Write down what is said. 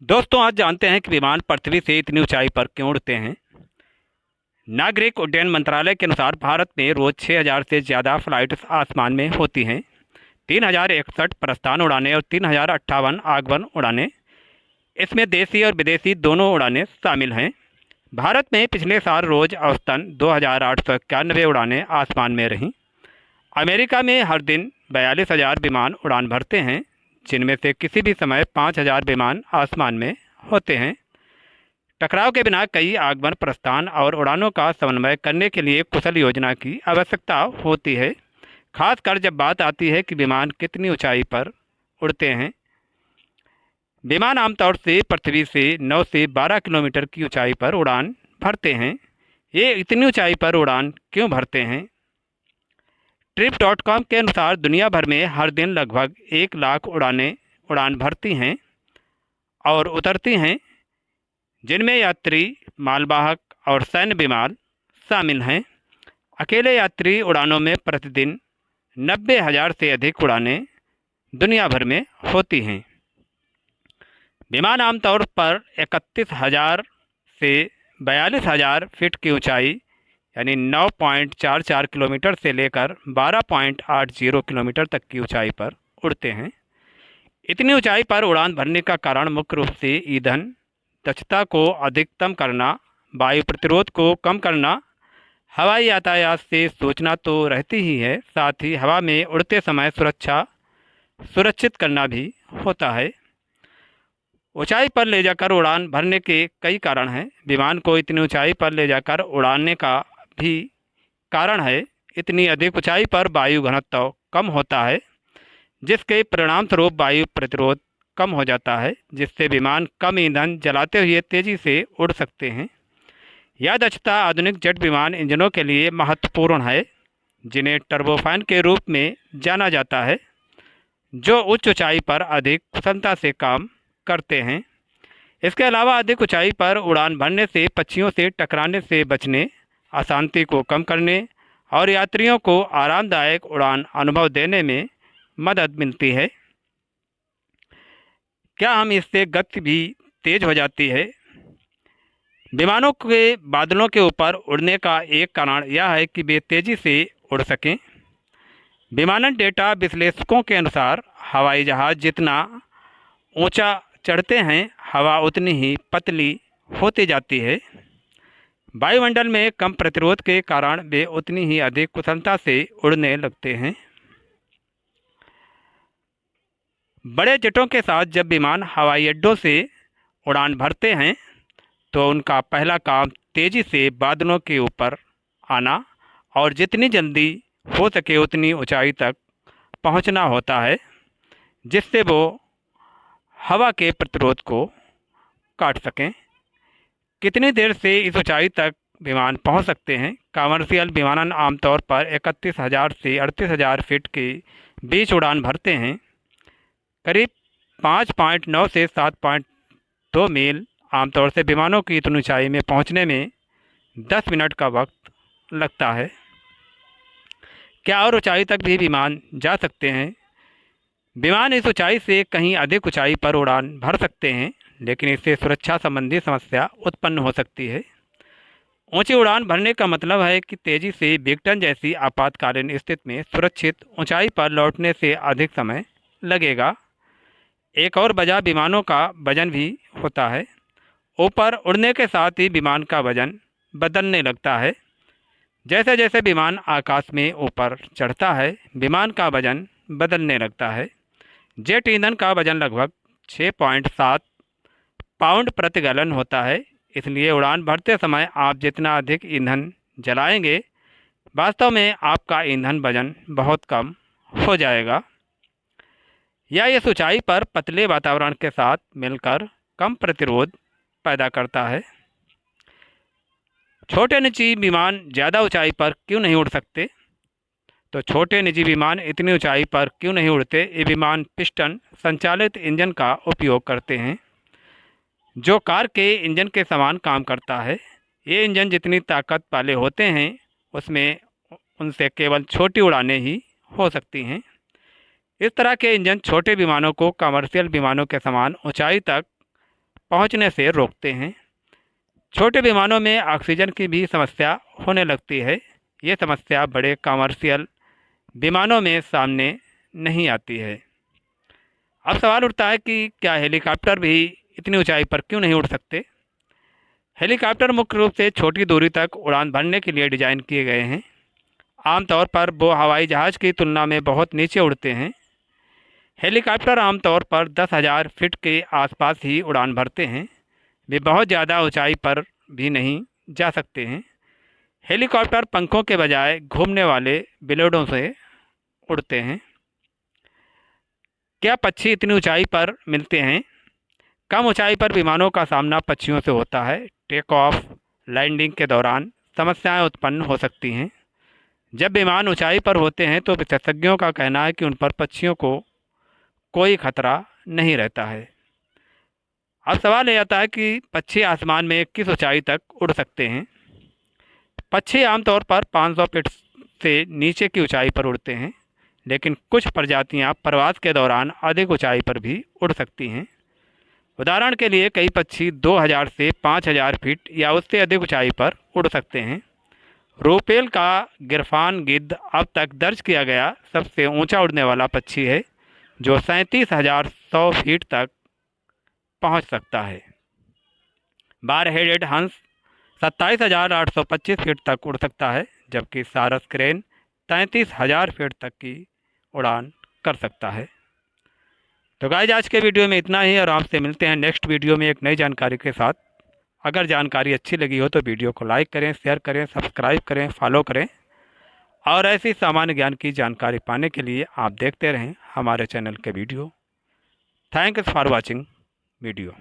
दोस्तों, आज जानते हैं कि विमान पृथ्वी से इतनी ऊंचाई पर क्यों उड़ते हैं। नागरिक उड्डयन मंत्रालय के अनुसार भारत में रोज 6,000 से ज़्यादा फ्लाइट्स आसमान में होती हैं। 3,061 प्रस्थान उड़ानें और 3,058 आगमन उड़ानें, इसमें देसी और विदेशी दोनों उड़ानें शामिल हैं। भारत में पिछले साल रोज औसतन 2,891 उड़ानें आसमान में रहीं। अमेरिका में हर दिन 42,000 विमान उड़ान भरते हैं, जिनमें से किसी भी समय 5,000 विमान आसमान में होते हैं। टकराव के बिना कई आगमन, प्रस्थान और उड़ानों का समन्वय करने के लिए कुशल योजना की आवश्यकता होती है, खासकर जब बात आती है कि विमान कितनी ऊंचाई पर उड़ते हैं। विमान आमतौर से पृथ्वी से 9 से 12 किलोमीटर की ऊंचाई पर उड़ान भरते हैं। ये इतनी ऊंचाई पर उड़ान क्यों भरते हैं? Trip.com के अनुसार दुनिया भर में हर दिन लगभग 1 लाख उड़ानें उड़ान भरती हैं और उतरती हैं, जिनमें यात्री, मालवाहक और सैन्य विमान शामिल हैं। अकेले यात्री उड़ानों में प्रतिदिन 90,000 से अधिक उड़ानें दुनिया भर में होती हैं। विमान आमतौर पर 31,000 से 42,000 फीट की ऊंचाई यानी 9.44 किलोमीटर से लेकर 12.80 किलोमीटर तक की ऊंचाई पर उड़ते हैं। इतनी ऊंचाई पर उड़ान भरने का कारण मुख्य रूप से ईंधन दक्षता को अधिकतम करना, वायु प्रतिरोध को कम करना, हवाई यातायात से सूचना तो रहती ही है, साथ ही हवा में उड़ते समय सुरक्षित करना भी होता है। ऊंचाई पर ले जाकर उड़ान भरने के कई कारण हैं। विमान को इतनी ऊंचाई पर ले जाकर उड़ाने का भी कारण है। इतनी अधिक ऊंचाई पर वायु घनत्व कम होता है, जिसके परिणामस्वरूप वायु प्रतिरोध कम हो जाता है, जिससे विमान कम ईंधन जलाते हुए तेज़ी से उड़ सकते हैं। यह दक्षता आधुनिक जेट विमान इंजनों के लिए महत्वपूर्ण है, जिन्हें टर्बोफैन के रूप में जाना जाता है, जो उच्च ऊंचाई पर अधिक कुशलता से काम करते हैं। इसके अलावा अधिक ऊंचाई पर उड़ान भरने से पक्षियों से टकराने से बचने, अशांति को कम करने और यात्रियों को आरामदायक उड़ान अनुभव देने में मदद मिलती है। क्या हम इससे गति भी तेज हो जाती है? विमानों के बादलों के ऊपर उड़ने का एक कारण यह है कि वे तेज़ी से उड़ सकें। विमानन डेटा विश्लेषकों के अनुसार हवाई जहाज़ जितना ऊंचा चढ़ते हैं, हवा उतनी ही पतली होती जाती है। वायुमंडल में कम प्रतिरोध के कारण वे उतनी ही अधिक कुशलता से उड़ने लगते हैं। बड़े जेटों के साथ जब विमान हवाई अड्डों से उड़ान भरते हैं, तो उनका पहला काम तेज़ी से बादलों के ऊपर आना और जितनी जल्दी हो सके उतनी ऊंचाई तक पहुंचना होता है, जिससे वो हवा के प्रतिरोध को काट सकें। कितनी देर से इस ऊंचाई तक विमान पहुंच सकते हैं? कमर्शियल विमानन आमतौर पर 31,000 से 38,000 फीट के बीच उड़ान भरते हैं। करीब 5.9 से 7.2 मील आमतौर से विमानों की इतनी ऊंचाई में पहुंचने में 10 मिनट का वक्त लगता है। क्या और ऊंचाई तक भी विमान जा सकते हैं? विमान इस ऊंचाई से कहीं अधिक ऊंचाई पर उड़ान भर सकते हैं, लेकिन इससे सुरक्षा संबंधी समस्या उत्पन्न हो सकती है। ऊंची उड़ान भरने का मतलब है कि तेज़ी से विघटन जैसी आपातकालीन स्थिति में सुरक्षित ऊंचाई पर लौटने से अधिक समय लगेगा। एक और वजह विमानों का वजन भी होता है। ऊपर उड़ने के साथ ही विमान का वजन बदलने लगता है। जैसे जैसे विमान आकाश में ऊपर चढ़ता है, विमान का वजन बदलने लगता है। जेट ईंधन का वजन लगभग 6.7 पाउंड प्रति गैलन होता है, इसलिए उड़ान भरते समय आप जितना अधिक ईंधन जलाएंगे, वास्तव में आपका ईंधन वजन बहुत कम हो जाएगा। यह इस ऊंचाई पर पतले वातावरण के साथ मिलकर कम प्रतिरोध पैदा करता है। छोटे निजी विमान ज़्यादा ऊंचाई पर क्यों नहीं उड़ सकते? तो छोटे निजी विमान इतनी ऊंचाई पर क्यों नहीं उड़ते? ये विमान पिस्टन संचालित इंजन का उपयोग करते हैं, जो कार के इंजन के समान काम करता है। ये इंजन जितनी ताकत वाले होते हैं, उनसे केवल छोटी उड़ानें ही हो सकती हैं। इस तरह के इंजन छोटे विमानों को कमर्शियल विमानों के समान ऊंचाई तक पहुंचने से रोकते हैं। छोटे विमानों में ऑक्सीजन की भी समस्या होने लगती है। ये समस्या बड़े कमर्शियल विमानों में सामने नहीं आती है। अब सवाल उठता है कि क्या हेलीकॉप्टर भी इतनी ऊंचाई पर क्यों नहीं उड़ सकते। हेलीकॉप्टर मुख्य रूप से छोटी दूरी तक उड़ान भरने के लिए डिज़ाइन किए गए हैं। आमतौर पर वो हवाई जहाज़ की तुलना में बहुत नीचे उड़ते हैं। हेलीकॉप्टर आमतौर पर 10,000 फीट के आसपास ही उड़ान भरते हैं। वे बहुत ज़्यादा ऊंचाई पर भी नहीं जा सकते हैं। हेलीकॉप्टर पंखों के बजाय घूमने वाले ब्लेडों से उड़ते हैं। क्या पक्षी इतनी ऊंचाई पर मिलते हैं। कम ऊंचाई पर विमानों का सामना पक्षियों से होता है। टेक ऑफ लैंडिंग के दौरान समस्याएं उत्पन्न हो सकती हैं। जब विमान ऊंचाई पर होते हैं तो विशेषज्ञों का कहना है कि उन पर पक्षियों को कोई खतरा नहीं रहता है। अब सवाल ये आता है कि पक्षी आसमान में किस ऊंचाई तक उड़ सकते हैं। पक्षी आमतौर पर 500 फीट से नीचे की ऊंचाई पर उड़ते हैं, लेकिन कुछ प्रजातियां प्रवास के दौरान अधिक ऊंचाई पर भी उड़ सकती हैं। उदाहरण के लिए कई पक्षी 2000 से 5000 फीट या उससे अधिक ऊंचाई पर उड़ सकते हैं। रूपेल का गिरफान गिद्ध अब तक दर्ज किया गया सबसे ऊंचा उड़ने वाला पक्षी है, जो 37,100 फीट तक पहुंच सकता है। बार हेडेड हंस 27,825 फीट तक उड़ सकता है, जबकि सारस क्रेन 33,000 फीट तक की उड़ान कर सकता है। तो गाइस, आज के वीडियो में इतना ही और आपसे मिलते हैं नेक्स्ट वीडियो में एक नई जानकारी के साथ। अगर जानकारी अच्छी लगी हो तो वीडियो को लाइक करें, शेयर करें, सब्सक्राइब करें, फॉलो करें और ऐसी सामान्य ज्ञान की जानकारी पाने के लिए आप देखते रहें हमारे चैनल के video. Thanks for watching video.